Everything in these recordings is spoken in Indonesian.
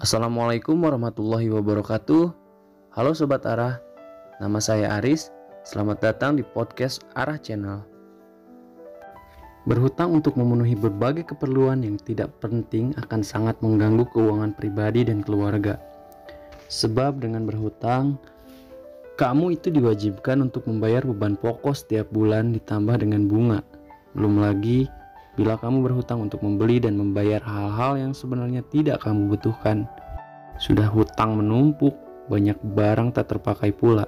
Assalamualaikum warahmatullahi wabarakatuh. Halo Sobat Arah, nama saya Aris. Selamat datang di podcast Arah Channel. Berhutang untuk memenuhi berbagai keperluan yang tidak penting akan sangat mengganggu keuangan pribadi dan keluarga. Sebab dengan berhutang, kamu itu diwajibkan untuk membayar beban pokok setiap bulan ditambah dengan bunga. Belum lagi bila kamu berhutang untuk membeli dan membayar hal-hal yang sebenarnya tidak kamu butuhkan. Sudah hutang menumpuk, banyak barang tak terpakai pula.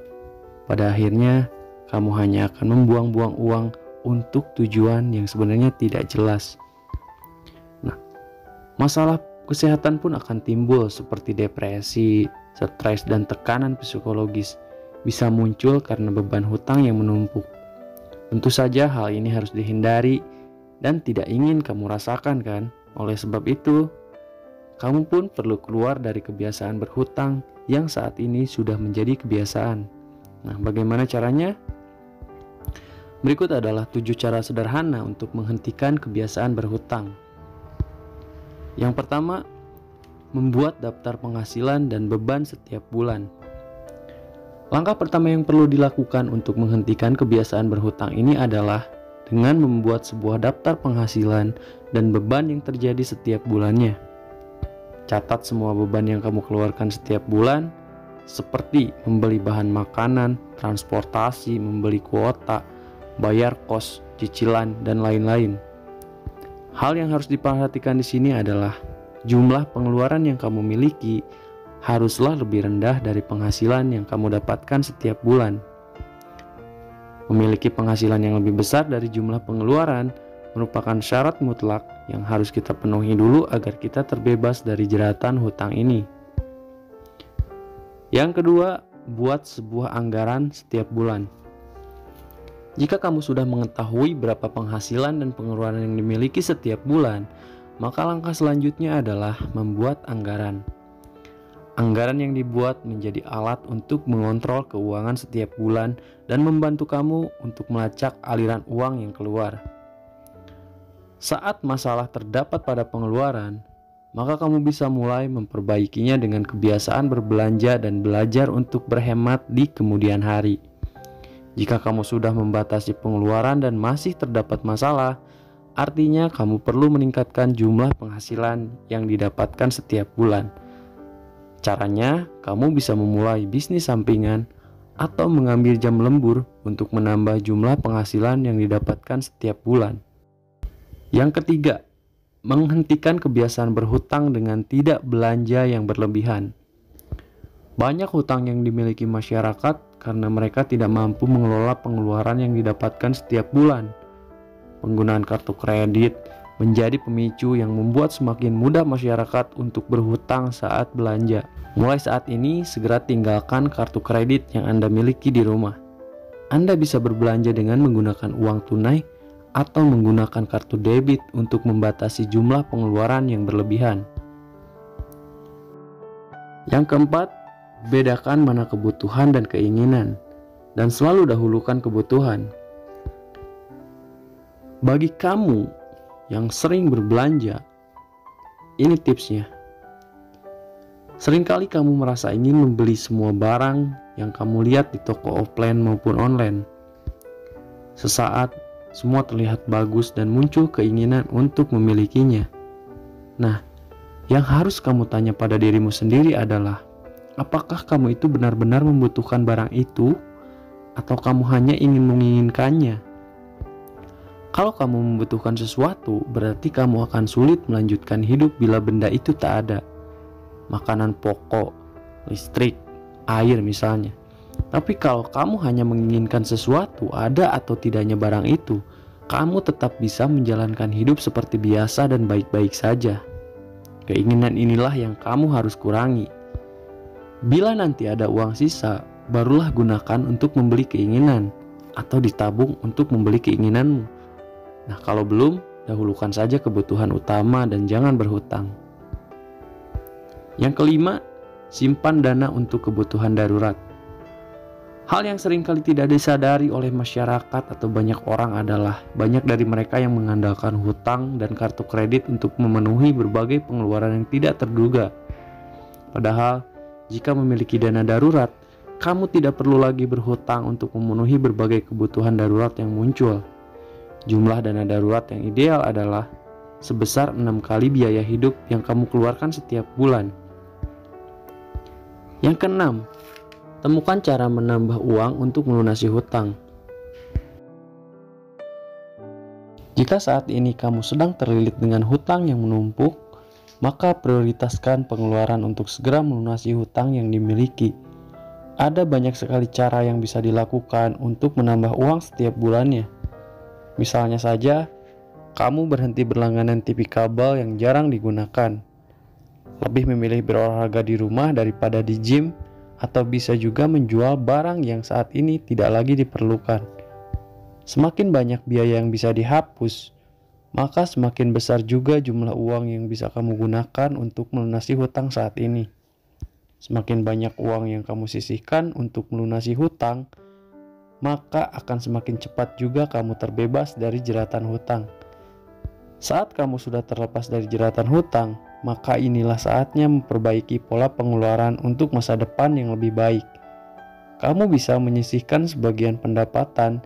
Pada akhirnya, kamu hanya akan membuang-buang uang untuk tujuan yang sebenarnya tidak jelas. Nah, masalah kesehatan pun akan timbul seperti depresi, stres, dan tekanan psikologis. Bisa muncul karena beban hutang yang menumpuk. Tentu saja hal ini harus dihindari dan tidak ingin kamu rasakan kan? Oleh sebab itu, kamu pun perlu keluar dari kebiasaan berhutang yang saat ini sudah menjadi kebiasaan. Nah, bagaimana caranya? Berikut adalah 7 cara sederhana untuk menghentikan kebiasaan berhutang. Yang pertama, membuat daftar penghasilan dan beban setiap bulan. Langkah pertama yang perlu dilakukan untuk menghentikan kebiasaan berhutang ini adalah dengan membuat sebuah daftar penghasilan dan beban yang terjadi setiap bulannya. Catat semua beban yang kamu keluarkan setiap bulan, seperti membeli bahan makanan, transportasi, membeli kuota, bayar kos, cicilan, dan lain-lain. Hal yang harus diperhatikan di sini adalah jumlah pengeluaran yang kamu miliki haruslah lebih rendah dari penghasilan yang kamu dapatkan setiap bulan. Memiliki penghasilan yang lebih besar dari jumlah pengeluaran merupakan syarat mutlak yang harus kita penuhi dulu agar kita terbebas dari jeratan hutang ini. Yang kedua, buat sebuah anggaran setiap bulan. Jika kamu sudah mengetahui berapa penghasilan dan pengeluaran yang dimiliki setiap bulan, maka langkah selanjutnya adalah membuat anggaran. Anggaran yang dibuat menjadi alat untuk mengontrol keuangan setiap bulan dan membantu kamu untuk melacak aliran uang yang keluar. Saat masalah terdapat pada pengeluaran, maka kamu bisa mulai memperbaikinya dengan kebiasaan berbelanja dan belajar untuk berhemat di kemudian hari. Jika kamu sudah membatasi pengeluaran dan masih terdapat masalah, artinya kamu perlu meningkatkan jumlah penghasilan yang didapatkan setiap bulan. Caranya, kamu bisa memulai bisnis sampingan atau mengambil jam lembur untuk menambah jumlah penghasilan yang didapatkan setiap bulan. Yang ketiga, menghentikan kebiasaan berhutang dengan tidak belanja yang berlebihan. Banyak hutang yang dimiliki masyarakat karena mereka tidak mampu mengelola pengeluaran yang didapatkan setiap bulan. Penggunaan kartu kredit menjadi pemicu yang membuat semakin mudah masyarakat untuk berhutang saat belanja. Mulai saat ini, segera tinggalkan kartu kredit yang Anda miliki di rumah. Anda bisa berbelanja dengan menggunakan uang tunai atau menggunakan kartu debit untuk membatasi jumlah pengeluaran yang berlebihan. Yang keempat, bedakan mana kebutuhan dan keinginan, dan selalu dahulukan kebutuhan. Bagi kamu yang sering berbelanja, ini tipsnya. Seringkali kamu merasa ingin membeli semua barang yang kamu lihat di toko offline maupun online. Sesaat, semua terlihat bagus dan muncul keinginan untuk memilikinya. Nah, yang harus kamu tanya pada dirimu sendiri adalah, apakah kamu itu benar-benar membutuhkan barang itu, atau kamu hanya ingin menginginkannya? Kalau kamu membutuhkan sesuatu, berarti kamu akan sulit melanjutkan hidup bila benda itu tak ada. Makanan pokok, listrik, air misalnya. Tapi kalau kamu hanya menginginkan sesuatu, ada atau tidaknya barang itu, kamu tetap bisa menjalankan hidup seperti biasa dan baik-baik saja. Keinginan inilah yang kamu harus kurangi. Bila nanti ada uang sisa, barulah gunakan untuk membeli keinginan, atau ditabung untuk membeli keinginanmu. Nah, kalau belum, dahulukan saja kebutuhan utama dan jangan berhutang. Yang kelima, simpan dana untuk kebutuhan darurat. Hal yang seringkali tidak disadari oleh masyarakat atau banyak orang adalah banyak dari mereka yang mengandalkan hutang dan kartu kredit untuk memenuhi berbagai pengeluaran yang tidak terduga. Padahal, jika memiliki dana darurat, kamu tidak perlu lagi berhutang untuk memenuhi berbagai kebutuhan darurat yang muncul. Jumlah dana darurat yang ideal adalah sebesar 6 kali biaya hidup yang kamu keluarkan setiap bulan. Yang keenam, temukan cara menambah uang untuk melunasi hutang. Jika saat ini kamu sedang terlilit dengan hutang yang menumpuk, maka prioritaskan pengeluaran untuk segera melunasi hutang yang dimiliki. Ada banyak sekali cara yang bisa dilakukan untuk menambah uang setiap bulannya. Misalnya saja, kamu berhenti berlangganan TV kabel yang jarang digunakan. Lebih memilih berolahraga di rumah daripada di gym, atau bisa juga menjual barang yang saat ini tidak lagi diperlukan. Semakin banyak biaya yang bisa dihapus, maka semakin besar juga jumlah uang yang bisa kamu gunakan untuk melunasi hutang saat ini. Semakin banyak uang yang kamu sisihkan untuk melunasi hutang, maka akan semakin cepat juga kamu terbebas dari jeratan hutang. Saat kamu sudah terlepas dari jeratan hutang, maka inilah saatnya memperbaiki pola pengeluaran untuk masa depan yang lebih baik. Kamu bisa menyisihkan sebagian pendapatan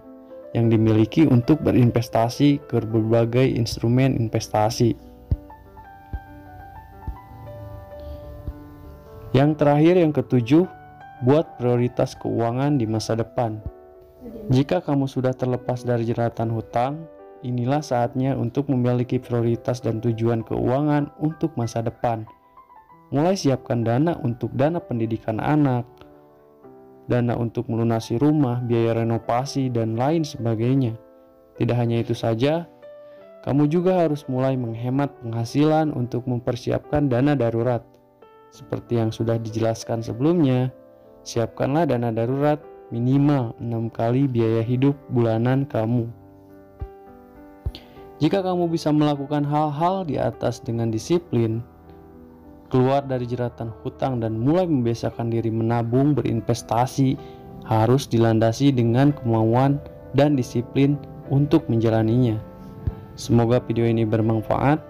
yang dimiliki untuk berinvestasi ke berbagai instrumen investasi. Yang terakhir, yang ketujuh, buat prioritas keuangan di masa depan. Jika kamu sudah terlepas dari jeratan hutang, inilah saatnya untuk memiliki prioritas dan tujuan keuangan untuk masa depan. Mulai siapkan dana untuk dana pendidikan anak, dana untuk melunasi rumah, biaya renovasi, dan lain sebagainya. Tidak hanya itu saja, kamu juga harus mulai menghemat penghasilan untuk mempersiapkan dana darurat. Seperti yang sudah dijelaskan sebelumnya, siapkanlah dana darurat minimal 6 kali biaya hidup bulanan kamu. Jika kamu bisa melakukan hal-hal di atas dengan disiplin, keluar dari jeratan hutang dan mulai membiasakan diri menabung, berinvestasi, harus dilandasi dengan kemauan dan disiplin untuk menjalaninya. Semoga video ini bermanfaat.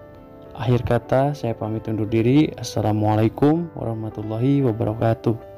Akhir kata, saya pamit undur diri. Assalamualaikum warahmatullahi wabarakatuh.